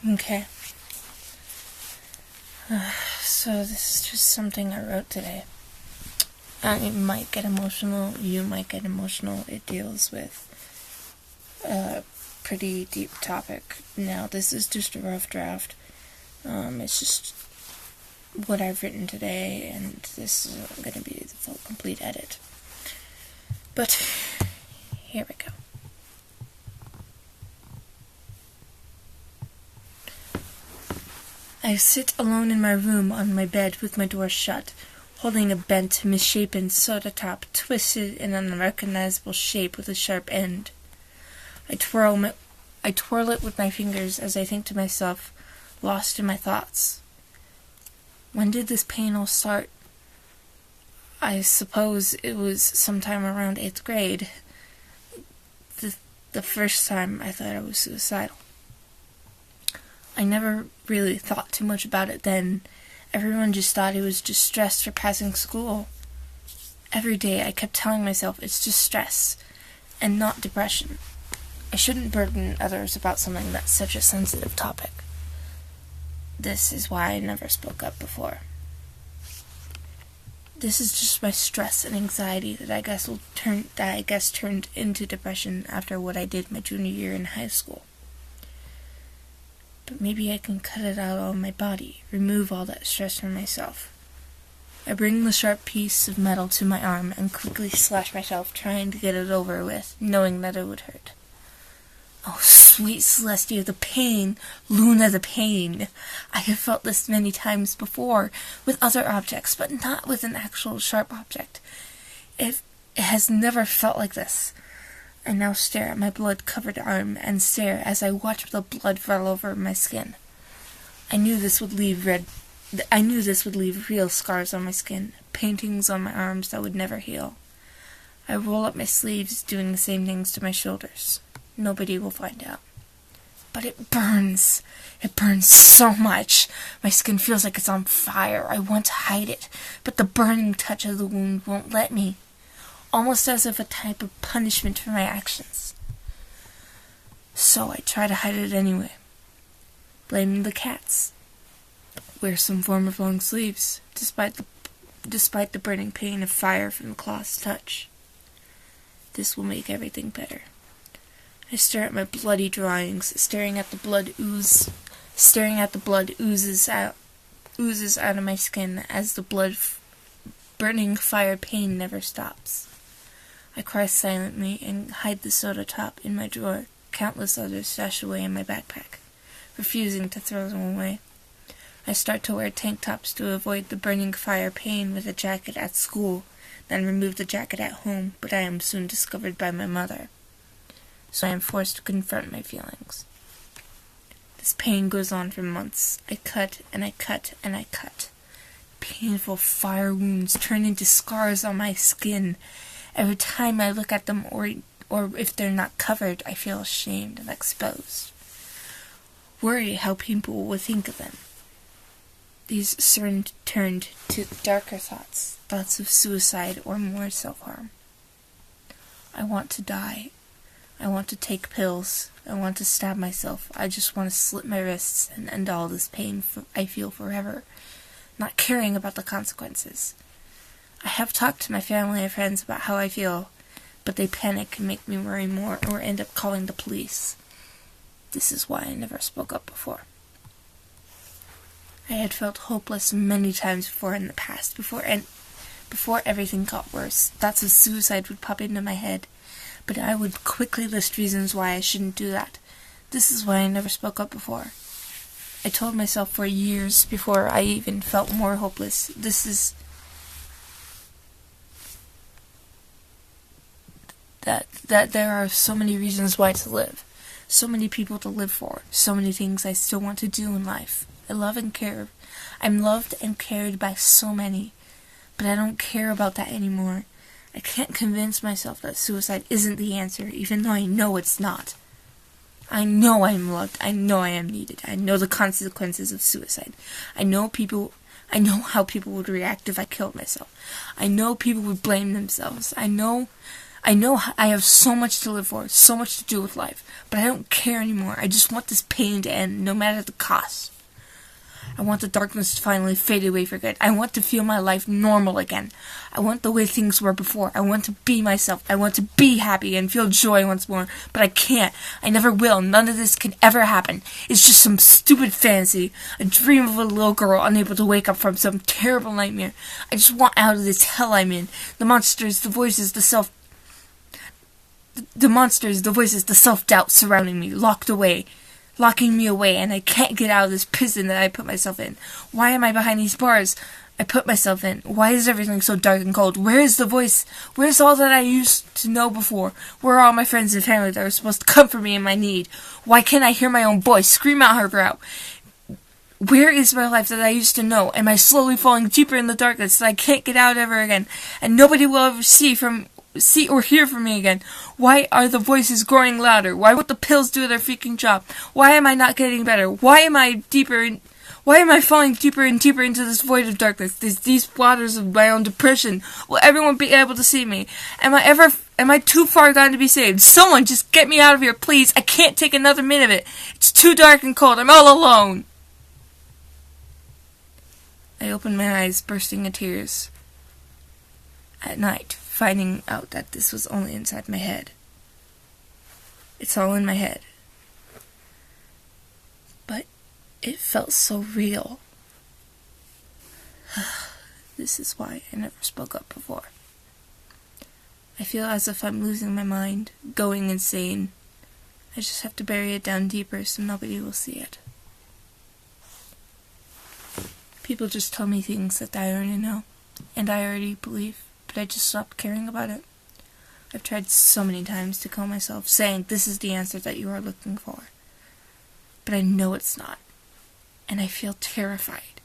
Okay. So this is just something I wrote today. It might get emotional, you might get emotional. It deals with a pretty deep topic. Now, this is just a rough draft. It's just what I've written today, and this is going to be the full complete edit. But, here we go. I sit alone in my room on my bed with my door shut, holding a bent, misshapen soda top twisted in an unrecognizable shape with a sharp end. I twirl it with my fingers as I think to myself, lost in my thoughts. When did this pain all start? I suppose it was sometime around 8th grade. The first time I thought I was suicidal. I never really thought too much about it then. Everyone just thought it was just stress for passing school. Every day I kept telling myself it's just stress and not depression. I shouldn't burden others about something that's such a sensitive topic. This is why I never spoke up before. This is just my stress and anxiety that I guess turned into depression after what I did my junior year in high school. But maybe I can cut it out on my body, remove all that stress from myself. I bring the sharp piece of metal to my arm and quickly slash myself, trying to get it over with, knowing that it would hurt. Oh, sweet Celestia, the pain! Luna, the pain! I have felt this many times before, with other objects, but not with an actual sharp object. It has never felt like this. I now stare at my blood-covered arm and stare as I watch the blood roll over my skin. I knew this would leave real scars on my skin, paintings on my arms that would never heal. I roll up my sleeves, doing the same things to my shoulders. Nobody will find out. But it burns. It burns so much. My skin feels like it's on fire. I want to hide it, but the burning touch of the wound won't let me. Almost as if a type of punishment for my actions. So I try to hide it anyway. Blaming the cats. Wear some form of long sleeves, despite the burning pain of fire from the claw's touch. This will make everything better. I stare at my bloody drawings, staring at the blood oozes out of my skin as the burning fire pain never stops. I cry silently and hide the soda top in my drawer, countless others stashed away in my backpack, refusing to throw them away. I start to wear tank tops to avoid the burning fire pain with a jacket at school, then remove the jacket at home, but I am soon discovered by my mother. So I am forced to confront my feelings. This pain goes on for months. I cut and I cut and I cut. Painful fire wounds turn into scars on my skin. Every time I look at them, or if they're not covered, I feel ashamed and exposed. Worry how people will think of them. These soon turned to darker thoughts of suicide or more self-harm. I want to die. I want to take pills. I want to stab myself. I just want to slit my wrists and end all this pain I feel forever, not caring about the consequences. I have talked to my family and friends about how I feel, but they panic and make me worry more or end up calling the police. This is why I never spoke up before. I had felt hopeless many times before in the past, before everything got worse. Thoughts of suicide would pop into my head, but I would quickly list reasons why I shouldn't do that. This is why I never spoke up before. I told myself for years before I even felt more hopeless, that there are so many reasons why to live, so many people to live for, so many things I still want to do in life. I'm loved and cared by so many, but I don't care about that anymore. I can't convince myself that suicide isn't the answer, even though I know it's not. I know I'm loved. I know I am needed. I know the consequences of suicide. I know how people would react if I killed myself. I know people would blame themselves. I know I know I have so much to live for, so much to do with life, but I don't care anymore. I just want this pain to end, no matter the cost. I want the darkness to finally fade away for good. I want to feel my life normal again. I want the way things were before. I want to be myself. I want to be happy and feel joy once more. But I can't. I never will. None of this can ever happen. It's just some stupid fantasy. A dream of a little girl unable to wake up from some terrible nightmare. I just want out of this hell I'm in. The monsters, the voices, the self-doubt surrounding me, locking me away, and I can't get out of this prison that I put myself in. Why am I behind these bars I put myself in? Why is everything so dark and cold? Where is the voice? Where's all that I used to know before? Where are all my friends and family that were supposed to comfort me in my need? Why can't I hear my own voice scream out her out? Where is my life that I used to know? Am I slowly falling deeper in the darkness that I can't get out ever again, and nobody will ever see or hear from me again? Why are the voices growing louder? Why won't the pills do their freaking job? Why am I not getting better? Why am I falling deeper and deeper into this void of darkness? These waters of my own depression. Will everyone be able to see me? Am I too far gone to be saved? Someone just get me out of here, please. I can't take another minute of it. It's too dark and cold. I'm all alone. I opened my eyes, bursting into tears. At night, finding out that this was only inside my head. It's all in my head. But it felt so real. This is why I never spoke up before. I feel as if I'm losing my mind, going insane. I just have to bury it down deeper so nobody will see it. People just tell me things that I already know, and I already believe, but I just stopped caring about it. I've tried so many times to calm myself, saying this is the answer that you are looking for. But I know it's not, and I feel terrified.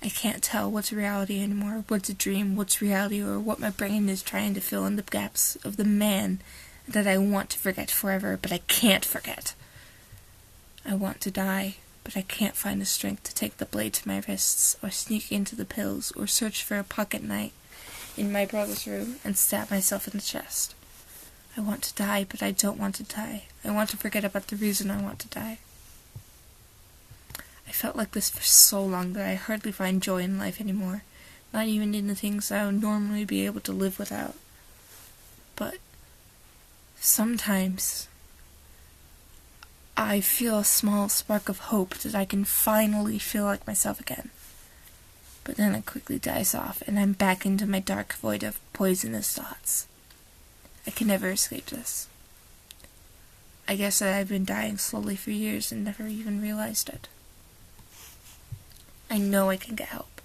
I can't tell what's reality anymore, what's a dream, what's reality, or what my brain is trying to fill in the gaps of the man that I want to forget forever, but I can't forget. I want to die, but I can't find the strength to take the blade to my wrists, or sneak into the pills, or search for a pocket knife in my brother's room and stab myself in the chest. I want to die, but I don't want to die. I want to forget about the reason I want to die. I felt like this for so long that I hardly find joy in life anymore, not even in the things I would normally be able to live without. But sometimes I feel a small spark of hope that I can finally feel like myself again. But then it quickly dies off, and I'm back into my dark void of poisonous thoughts. I can never escape this. I guess that I've been dying slowly for years and never even realized it. I know I can get help.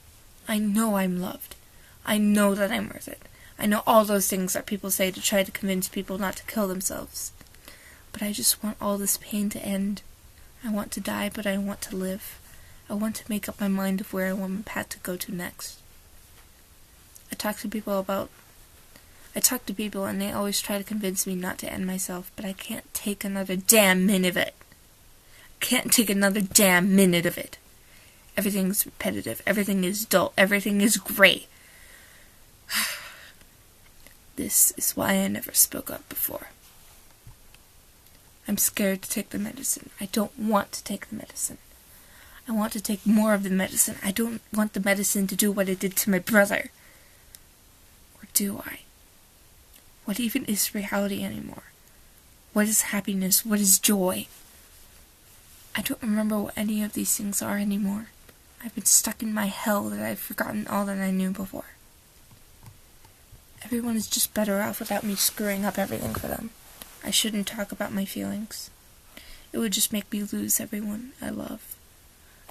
I know I'm loved. I know that I'm worth it. I know all those things that people say to try to convince people not to kill themselves. But I just want all this pain to end. I want to die, but I want to live. I want to make up my mind of where I want my path to go to next. I talk to people and they always try to convince me not to end myself, but I can't take another damn minute of it. Everything's repetitive. Everything is dull. Everything is gray. This is why I never spoke up before. I'm scared to take the medicine. I don't want to take the medicine. I want to take more of the medicine. I don't want the medicine to do what it did to my brother. Or do I? What even is reality anymore? What is happiness? What is joy? I don't remember what any of these things are anymore. I've been stuck in my hell that I've forgotten all that I knew before. Everyone is just better off without me screwing up everything for them. I shouldn't talk about my feelings. It would just make me lose everyone I love.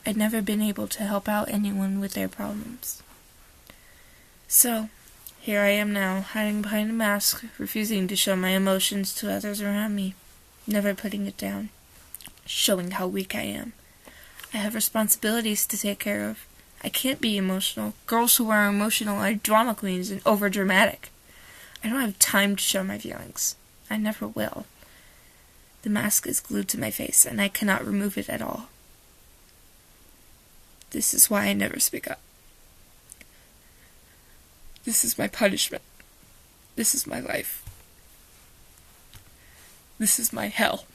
I'd never been able to help out anyone with their problems. So, here I am now, hiding behind a mask, refusing to show my emotions to others around me, never putting it down, showing how weak I am. I have responsibilities to take care of. I can't be emotional. Girls who are emotional are drama queens and overdramatic. I don't have time to show my feelings. I never will. The mask is glued to my face, and I cannot remove it at all. This is why I never speak up. This is my punishment. This is my life. This is my hell.